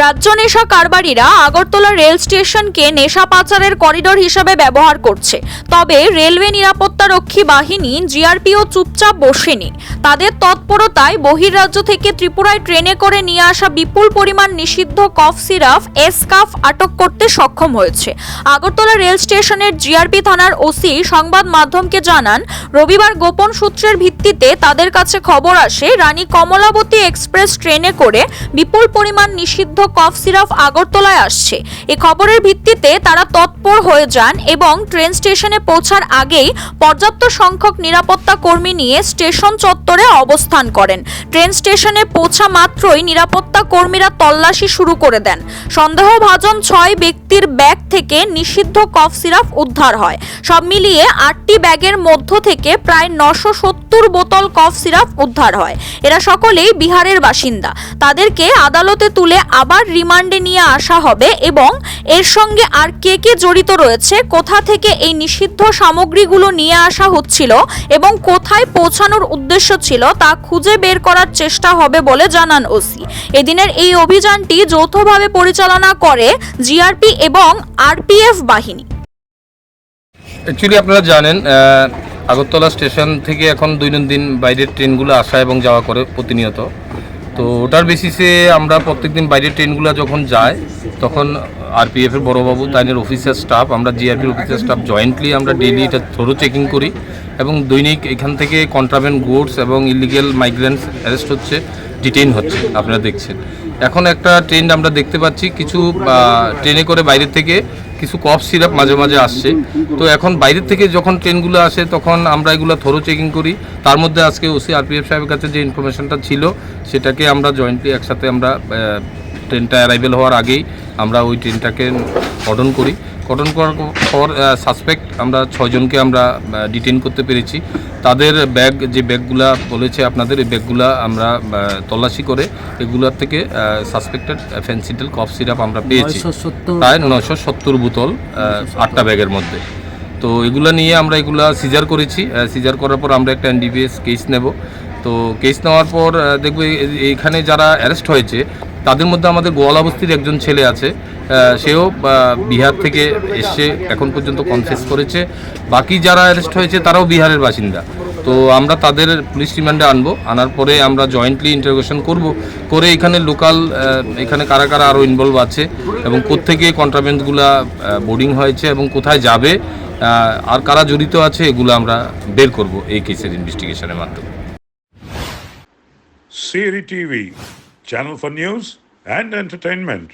রাজ্য নেশা কারবারিরা আগরতলা রেল স্টেশনকে নেশা পাচারের করিডোর হিসেবে ব্যবহার করছে। তবে রেলওয়ে নিরাপত্তারক্ষী বাহিনী জিআরপিও চুপচাপ বসেনি। তাদের তৎপরতায় বহির্রাজ্য থেকে ত্রিপুরায় ট্রেনে করে নিয়ে আসা বিপুল পরিমাণ নিষিদ্ধ কফ সিরাপ এসকাফ আটক করতে সক্ষম হয়েছে। আগরতলা রেল স্টেশনের জিআরপি থানার ওসি সংবাদ মাধ্যমকে জানান, রবিবার গোপন সূত্রের ভিত্তিতে তাদের কাছে খবর আসে রানী কমলাবতী এক্সপ্রেস ট্রেনে করে বিপুল পরিমাণ নিষিদ্ধ কফ সিরাপ আগরতলায় আসছে। এই খবরের ভিত্তিতে তারা তৎপর হয়ে যান এবং ট্রেন স্টেশনে পৌঁছার আগেই পর্যাপ্ত সংখ্যক নিরাপত্তা কর্মী নিয়ে স্টেশন চত্বরে অবস্থান করেন। ট্রেন স্টেশনে পৌঁছা মাত্রই নিরাপত্তা কর্মীরা তল্লাশি শুরু করে দেন। সন্দেহভাজন 6 ব্যক্তির ব্যাগ থেকে নিষিদ্ধ কফ সিরাপ উদ্ধার হয়। সব মিলিয়ে 8টি ব্যাগের মধ্য থেকে প্রায় 970 বোতল কফ সিরাপ উদ্ধার হয়। এরা সকলেই বিহারের বাসিন্দা। তাদেরকে আদালতে তুলে আবার রিমান্ডে নিয়ে আসা হবে এবং এর সঙ্গে আর কে কে জড়িত রয়েছে, কোথা থেকে এই নিষিদ্ধ সামগ্রীগুলো নিয়ে আসা হচ্ছিল এবং কোথায় পৌঁছানোর উদ্দেশ্য ছিল তা খুঁজে বের করার চেষ্টা হবে বলে জানান ওসি। এদিনের এই অভিযানটি যৌথভাবে পরিচালনা করে জিআরপি এবং আরপিএফ বাহিনী। অ্যাকচুয়ালি আপনারা জানেন আগরতলা স্টেশন থেকে এখন দৈনন্দিন বাইরের ট্রেনগুলো আসা এবং যাওয়া করে প্রতিনিয়ত। তো ওটার বেসিসে আমরা প্রত্যেকদিন বাইরের ট্রেনগুলো যখন যায় তখন আরপিএফের বড়োবাবু তাইনের অফিসার স্টাফ, আমরা জিআরপির অফিসার স্টাফ জয়েন্টলি আমরা ডেইলি এটা থ্রো চেকিং করি এবং দৈনিক এখান থেকে কন্ট্রাব্যান্ড গুডস এবং ইলিগেল মাইগ্রেন্টস অ্যারেস্ট হচ্ছে, ডিটেইন হচ্ছে। আপনারা দেখছেন এখন একটা ট্রেন্ড আমরা দেখতে পাচ্ছি, কিছু ট্রেনে করে বাইরের থেকে কিছু কফ সিরাপ মাঝে মাঝে আসছে। তো এখন বাইরের থেকে যখন ট্রেনগুলো আসে তখন আমরা এগুলো থ্রো চেকিং করি। তার মধ্যে আজকে ওসি আরপিএফ সাহেবের কাছে যে ইনফরমেশনটা ছিল সেটাকে আমরা জয়েন্টলি একসাথে আমরা ট্রেনটা অ্যারাইভেল হওয়ার আগেই আমরা ওই ট্রেনটাকে কর্ডন করি। কর্ডন করার পর সাসপেক্ট আমরা 6 জনকে আমরা ডিটেইন করতে পেরেছি। তাদের ব্যাগ, যে ব্যাগগুলা বলেছে আপনাদের, এই ব্যাগগুলা আমরা তল্লাশি করে এগুলোর থেকে সাসপেক্টেড ফেন্সিডেল কফ সিরাপ আমরা পেয়েছি প্রায় 970 বোতল 8টা ব্যাগের মধ্যে। তো এগুলা নিয়ে আমরা এগুলা সিজার করেছি। সিজার করার পর আমরা একটা এনডিপিএস কেস নেব। তো কেস নেওয়ার পর দেখব এখানে যারা অ্যারেস্ট হয়েছে তাদের মধ্যে আমাদের গোয়ালা বস্তির একজন ছেলে আছে, সেও বিহার থেকে এসে এখন পর্যন্ত কনফেস করেছে। বাকি যারা অ্যারেস্ট হয়েছে তারাও বিহারের বাসিন্দা। তো আমরা তাদের পুলিশ রিমান্ডে আনবো, আনার পরে আমরা জয়েন্টলি ইন্টারোগেশন করব, করে এখানে লোকাল এখানে কারা কারা আরও ইনভলভ আছে এবং কোত্থেকে কন্ট্রাব্যান্ডগুলা বোর্ডিং হয়েছে এবং কোথায় যাবে আর কারা জড়িত আছে এগুলো আমরা বের করব এই কেসের ইনভেস্টিগেশনের মাধ্যমে। Siri TV, channel for news and entertainment.